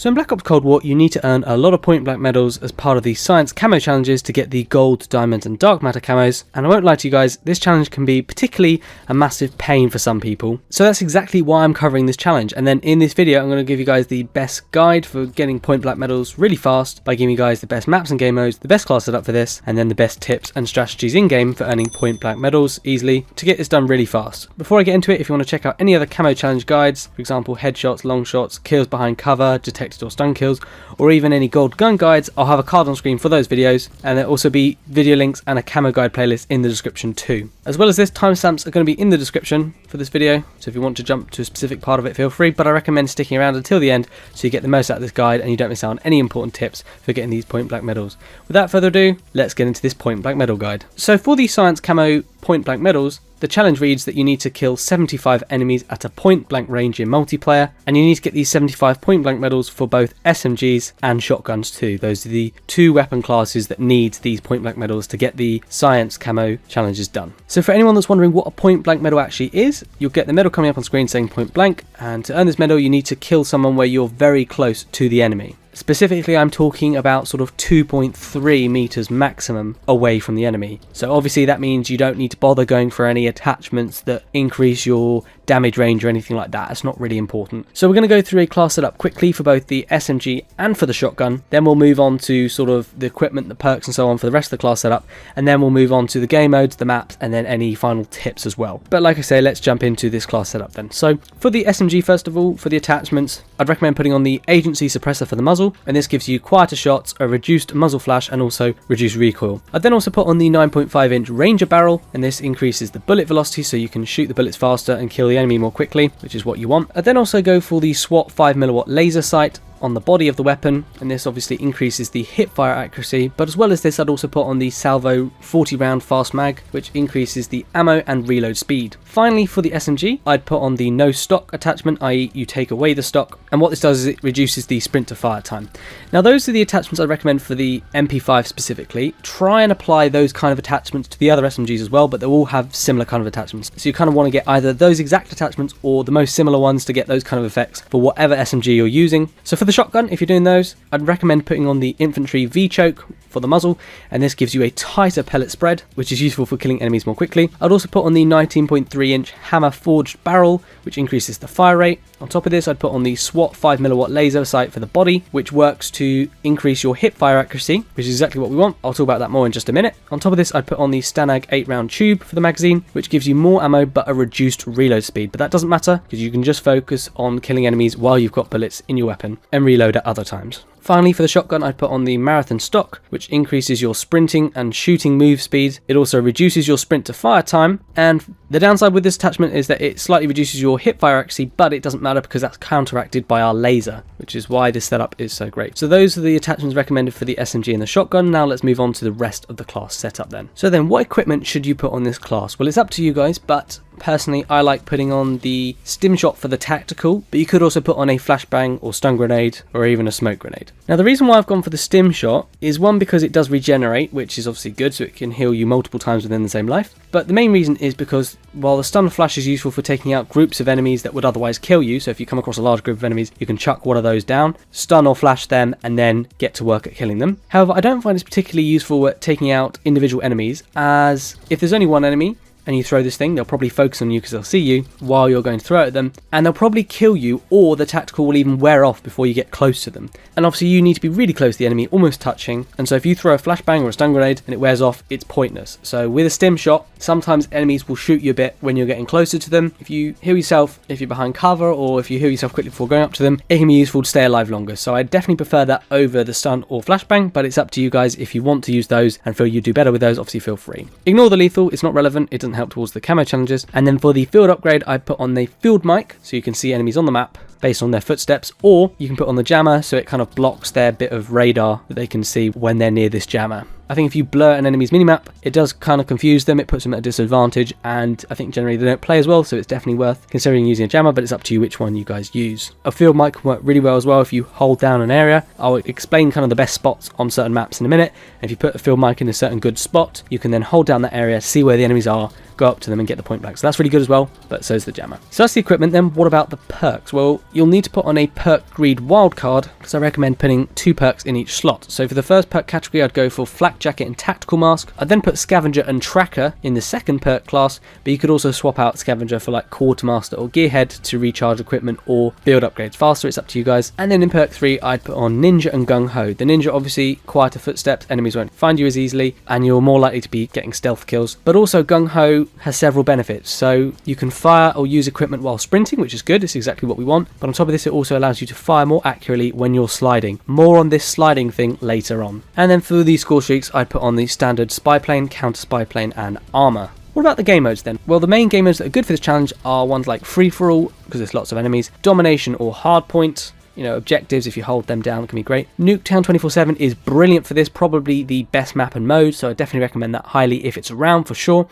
So in Black Ops Cold War, you need to earn a lot of point blank medals as part of the science camo challenges to get the gold, diamonds and dark matter camos, and I won't lie to you guys, this challenge can be particularly a massive pain for some people. So that's exactly why I'm covering this challenge, and then in this video I'm going to give you guys the best guide for getting point blank medals really fast by giving you guys the best maps and game modes, the best class setup for this, and then the best tips and strategies in game for earning point blank medals easily to get this done really fast. Before I get into it, if you want to check out any other camo challenge guides, for example headshots, long shots, kills behind cover, detected or stun kills, or even any gold gun guides, I'll have a card on screen for those videos, and there'll also be video links and a camo guide playlist in the description too. As well as this, timestamps are going to be in the description for this video, so if you want to jump to a specific part of it, feel free, but I recommend sticking around until the end so you get the most out of this guide and you don't miss out on any important tips for getting these point blank medals. Without further ado, let's get into this point blank medal guide. So for the science camo point blank medals, the challenge reads that you need to kill 75 enemies at a point blank range in multiplayer, and you need to get these 75 point blank medals for both SMGs and shotguns too. Those are the two weapon classes that need these point blank medals to get the science camo challenges done. So for anyone that's wondering what a point blank medal actually is, you'll get the medal coming up on screen saying point blank, and to earn this medal you need to kill someone where you're very close to the enemy. Specifically, I'm talking about sort of 2.3 meters maximum away from the enemy. So obviously that means you don't need to bother going for any attachments that increase your damage range or anything like that. It's not really important. So we're going to go through a class setup quickly for both the SMG and for the shotgun. Then we'll move on to sort of the equipment, the perks and so on for the rest of the class setup. And then we'll move on to the game modes, the maps, and then any final tips as well. But like I say, let's jump into this class setup then. So for the SMG, first of all, for the attachments, I'd recommend putting on the agency suppressor for the muzzle, and this gives you quieter shots, a reduced muzzle flash, and also reduced recoil. I'd then also put on the 9.5 inch Ranger barrel, and this increases the bullet velocity so you can shoot the bullets faster and kill the enemy more quickly, which is what you want. I'd then also go for the SWAT 5mm laser sight on the body of the weapon, and this obviously increases the hip fire accuracy, but as well as this I'd also put on the Salvo 40 round fast mag, which increases the ammo and reload speed. Finally, for the SMG, I'd put on the no stock attachment, i.e. you take away the stock, and what this does is it reduces the sprint to fire time. Now those are the attachments I recommend for the MP5 specifically. Try and apply those kind of attachments to the other SMGs as well, but they all have similar kind of attachments, so you kind of want to get either those exact attachments or the most similar ones to get those kind of effects for whatever SMG you're using. So for the shotgun, if you're doing those, I'd recommend putting on the infantry V-choke for the muzzle, and this gives you a tighter pellet spread, which is useful for killing enemies more quickly. I'd also put on the 19.3 inch hammer forged barrel, which increases the fire rate. On top of this, I'd put on the SWAT 5mm laser sight for the body, which works to increase your hip fire accuracy, which is exactly what we want. I'll talk about that more in just a minute. On top of this, I'd put on the Stanag 8 round tube for the magazine, which gives you more ammo but a reduced reload speed, but that doesn't matter because you can just focus on killing enemies while you've got bullets in your weapon and reload at other times. Finally, for the shotgun, I'd put on the Marathon stock, which increases your sprinting and shooting move speed. It also reduces your sprint to fire time, and the downside with this attachment is that it slightly reduces your hip fire accuracy, but it doesn't matter because that's counteracted by our laser, which is why this setup is so great. So those are the attachments recommended for the SMG and the shotgun. Now let's move on to the rest of the class setup then. So then, what equipment should you put on this class? Well, it's up to you guys, but personally I like putting on the stim shot for the tactical, but you could also put on a flashbang or stun grenade or even a smoke grenade. Now the reason why I've gone for the stim shot is one, because it does regenerate, which is obviously good, so it can heal you multiple times within the same life, but the main reason is because while the stun flash is useful for taking out groups of enemies that would otherwise kill you, so if you come across a large group of enemies you can chuck one of those down, stun or flash them, and then get to work at killing them. However, I don't find it's particularly useful at taking out individual enemies, as if there's only one enemy and you throw this thing, they'll probably focus on you because they'll see you while you're going to throw at them, and they'll probably kill you, or the tactical will even wear off before you get close to them. And obviously you need to be really close to the enemy, almost touching, and so if you throw a flashbang or a stun grenade and it wears off, it's pointless. So with a stim shot, sometimes enemies will shoot you a bit when you're getting closer to them. If you heal yourself, if you're behind cover, or if you heal yourself quickly before going up to them, it can be useful to stay alive longer. So I definitely prefer that over the stun or flashbang, but it's up to you guys. If you want to use those and feel you do better with those, obviously feel free. Ignore the lethal, it's not relevant, it doesn't help towards the camo challenges. And then for the field upgrade, I put on the field mic so you can see enemies on the map based on their footsteps, or you can put on the jammer so it kind of blocks their bit of radar that they can see when they're near this jammer. I think if you blur an enemy's minimap, it does kind of confuse them, it puts them at a disadvantage, and I think generally they don't play as well, so it's definitely worth considering using a jammer, but it's up to you which one you guys use. A field mic can work really well as well if you hold down an area. I'll explain kind of the best spots on certain maps in a minute, and if you put a field mic in a certain good spot, you can then hold down that area, see where the enemies are, go up to them and get the point blank. So that's really good as well, but so is the jammer. So that's the equipment. Then what about the perks? Well, you'll need to put on a perk greed wildcard, because I recommend putting 2 perks in each slot. So for the first perk category, I'd go for flak jacket and tactical mask. I'd then put scavenger and tracker in the second perk class, but you could also swap out scavenger for like quartermaster or gearhead to recharge equipment or build upgrades faster. It's up to you guys. And then in perk 3, I'd put on ninja and gung ho. The ninja, obviously quieter footsteps, enemies won't find you as easily, and you're more likely to be getting stealth kills. But also gung ho has several benefits. So you can fire or use equipment while sprinting, which is good. It's exactly what we want. But on top of this, it also allows you to fire more accurately when you're sliding. More on this sliding thing later on. And then for these score streaks, I'd put on the standard spy plane, counter spy plane, and armor. What about the game modes then? Well, the main game modes that are good for this challenge are ones like free-for-all, because there's lots of enemies, domination or hardpoint. You know, objectives, if you hold them down, can be great. Nuketown 24/7 is brilliant for this, probably the best map and mode, so I definitely recommend that highly if it's around for sure.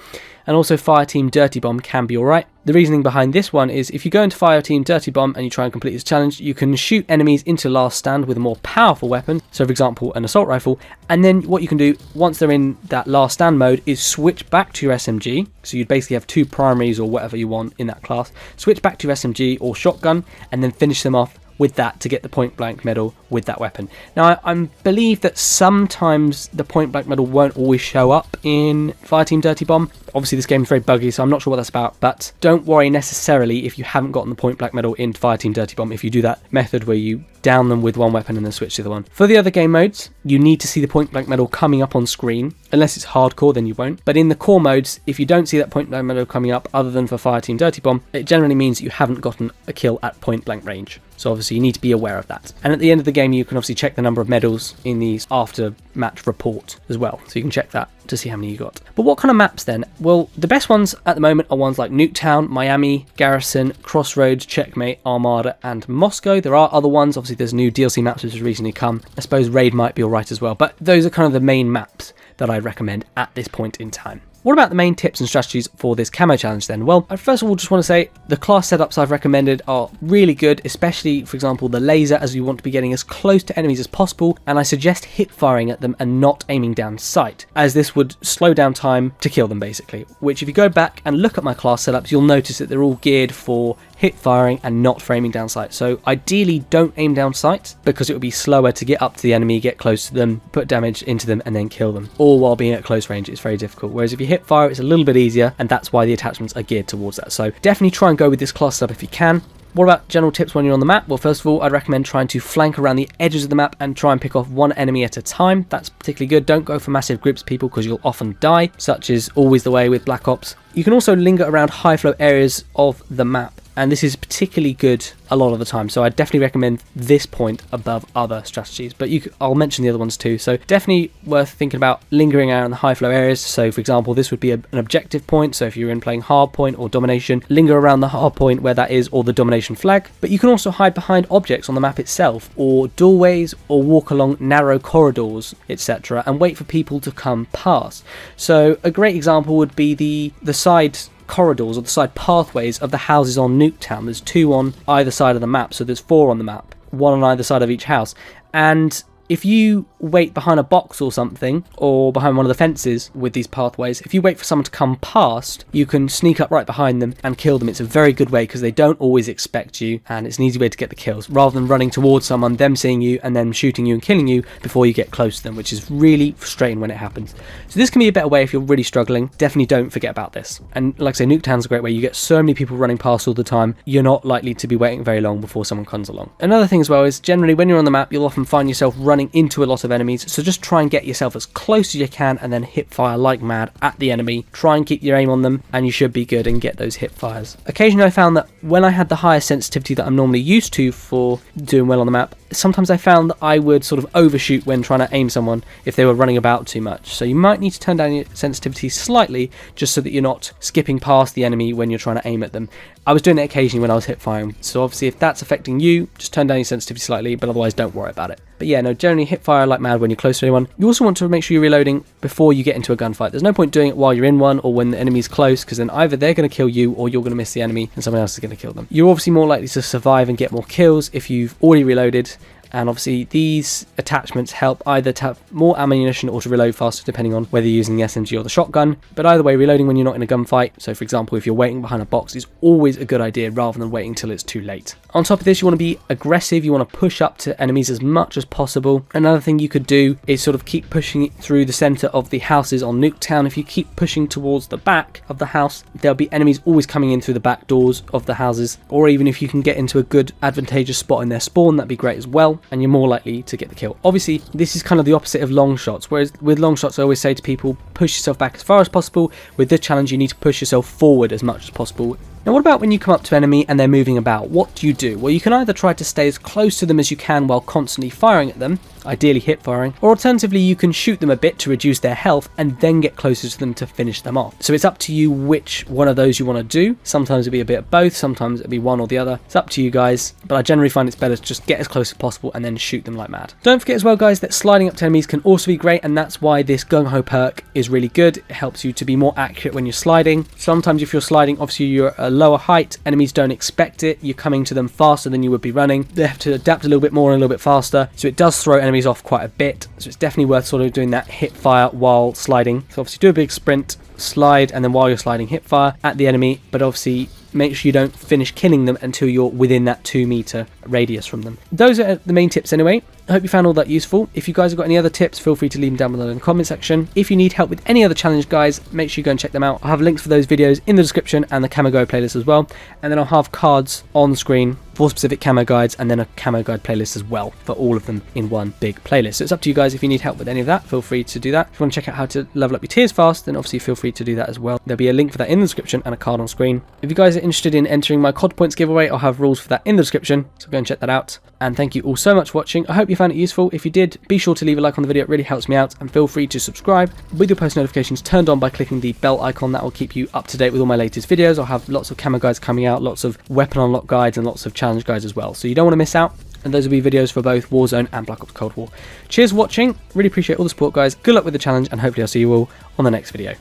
And also Fireteam Dirty Bomb can be alright. The reasoning behind this one is if you go into Fireteam Dirty Bomb and you try and complete this challenge, you can shoot enemies into last stand with a more powerful weapon, so for example an assault rifle, and then what you can do once they're in that last stand mode is switch back to your SMG, so you'd basically have 2 primaries or whatever you want in that class, switch back to your SMG or shotgun and then finish them off with that to get the point blank medal with that weapon. Now I believe that sometimes the point blank medal won't always show up in Fireteam Dirty Bomb. Obviously this game is very buggy, so I'm not sure what that's about, but don't worry necessarily if you haven't gotten the point blank medal in Fireteam Dirty Bomb if you do that method where you down them with one weapon and then switch to the one. For the other game modes, you need to see the point blank medal coming up on screen. Unless it's hardcore, then you won't. But in the core modes, if you don't see that point blank medal coming up other than for Fireteam Dirty Bomb, it generally means that you haven't gotten a kill at point blank range. So obviously you need to be aware of that. And at the end of the game, you can obviously check the number of medals in the after match report as well. So you can check that to see how many you got. But what kind of maps then? Well, the best ones at the moment are ones like Nuketown, Miami, Garrison, Crossroads, Checkmate, Armada, and Moscow. There are other ones. Obviously there's new DLC maps which have recently come. I suppose Raid might be alright as well. But those are kind of the main maps that I'd recommend at this point in time. What about the main tips and strategies for this camo challenge then? Well, I first of all just want to say the class setups I've recommended are really good, especially for example the laser, as you want to be getting as close to enemies as possible, and I suggest hip firing at them and not aiming down sight, as this would slow down time to kill them basically, which if you go back and look at my class setups you'll notice that they're all geared for hip firing and not for aiming down sight. So ideally don't aim down sight because it would be slower to get up to the enemy, get close to them, put damage into them and then kill them, all while being at close range. It's very difficult, whereas if you hip fire it's a little bit easier, and that's why the attachments are geared towards that. So definitely try and go with this class setup if you can. What about general tips when you're on the map? Well, first of all, I'd recommend trying to flank around the edges of the map and try and pick off one enemy at a time. That's particularly good. Don't go for massive groups of people because you'll often die, such is always the way with Black Ops. You can also linger around high flow areas of the map, and this is particularly good a lot of the time, so I definitely recommend this point above other strategies, but I'll mention the other ones too. So definitely worth thinking about lingering around the high flow areas. So for example, this would be an objective point, so if you're in playing hard point or domination, linger around the hard point where that is, or the domination flag. But you can also hide behind objects on the map itself, or doorways, or walk along narrow corridors, etc., and wait for people to come past. So a great example would be the side corridors or the side pathways of the houses on Nuketown. There's 2 on either side of the map, so there's 4 on the map, 1 on either side of each house. And if you wait behind a box or something, or behind one of the fences with these pathways, if you wait for someone to come past, you can sneak up right behind them and kill them. It's a very good way because they don't always expect you, and it's an easy way to get the kills, rather than running towards someone, them seeing you, and then shooting you and killing you before you get close to them, which is really frustrating when it happens. So this can be a better way if you're really struggling. Definitely don't forget about this. And like I say, Nuketown's a great way. You get so many people running past all the time, you're not likely to be waiting very long before someone comes along. Another thing as well is generally when you're on the map, you'll often find yourself running into a lot of enemies, so just try and get yourself as close as you can and then hip fire like mad at the enemy. Try and keep your aim on them and you should be good and get those hip fires. Occasionally I found that when I had the higher sensitivity that I'm normally used to for doing well on the map, sometimes I found that I would sort of overshoot when trying to aim someone if they were running about too much. So you might need to turn down your sensitivity slightly just so that you're not skipping past the enemy when you're trying to aim at them. I was doing it occasionally when I was hip firing, so obviously if that's affecting you, just turn down your sensitivity slightly, but otherwise don't worry about it. But yeah, no, generally hip fire like mad when you're close to anyone. You also want to make sure you're reloading before you get into a gunfight. There's no point doing it while you're in one or when the enemy's close, because then either they're going to kill you or you're going to miss the enemy and someone else is going to kill them. You're obviously more likely to survive and get more kills if you've already reloaded, and obviously these attachments help either to have more ammunition or to reload faster depending on whether you're using the SMG or the shotgun. But either way, reloading when you're not in a gunfight, so for example if you're waiting behind a box, is always a good idea rather than waiting till it's too late. On top of this, you want to be aggressive, you want to push up to enemies as much as possible. Another thing you could do is sort of keep pushing it through the center of the houses on Nuketown. If you keep pushing towards the back of the house, there'll be enemies always coming in through the back doors of the houses, or even if you can get into a good advantageous spot in their spawn, that'd be great as well, and you're more likely to get the kill. Obviously this is kind of the opposite of long shots, whereas with long shots I always say to people, push yourself back as far as possible. With this challenge you need to push yourself forward as much as possible. Now what about when you come up to an enemy and they're moving about? What do you do? Well, you can either try to stay as close to them as you can while constantly firing at them, ideally hip firing, or alternatively you can shoot them a bit to reduce their health and then get closer to them to finish them off. So it's up to you which one of those you want to do. Sometimes it'll be a bit of both, sometimes it'll be one or the other. It's up to you guys, but I generally find it's better to just get as close as possible and then shoot them like mad. Don't forget as well guys that sliding up to enemies can also be great, and that's why this gung-ho perk is really good. It helps you to be more accurate when you're sliding. Sometimes if you're sliding, obviously you're at a lower height, enemies don't expect it, you're coming to them faster than you would be running. They have to adapt a little bit more and a little bit faster, so it does throw enemies off quite a bit. So it's definitely worth sort of doing that hip fire while sliding. So obviously do a big sprint, slide, and then while you're sliding hip fire at the enemy, but obviously make sure you don't finish killing them until you're within that 2-meter radius from them. Those are the main tips anyway. I hope you found all that useful. If you guys have got any other tips, feel free to leave them down below in the comment section. If you need help with any other challenge guys, make sure you go and check them out. I'll have links for those videos in the description and the Camo Go playlist as well. And then I'll have cards on screen for specific camo guides and then a camo guide playlist as well for all of them in one big playlist. So it's up to you guys. If you need help with any of that, feel free to do that. If you want to check out how to level up your tiers fast, then obviously feel free to do that as well. There'll be a link for that in the description and a card on screen. If you guys are interested in entering my COD points giveaway, I'll have rules for that in the description, so go and check that out. And thank you all so much for watching. I hope you found it useful. If you did, be sure to leave a like on the video, it really helps me out, and feel free to subscribe with your post notifications turned on by clicking the bell icon. That will keep you up to date with all my latest videos. I'll have lots of camo guides coming out, lots of weapon unlock guides and lots of challenge guides as well, so you don't want to miss out. And those will be videos for both Warzone and Black Ops Cold War. Cheers for watching, really appreciate all the support guys, good luck with the challenge, and hopefully I'll see you all on the next video.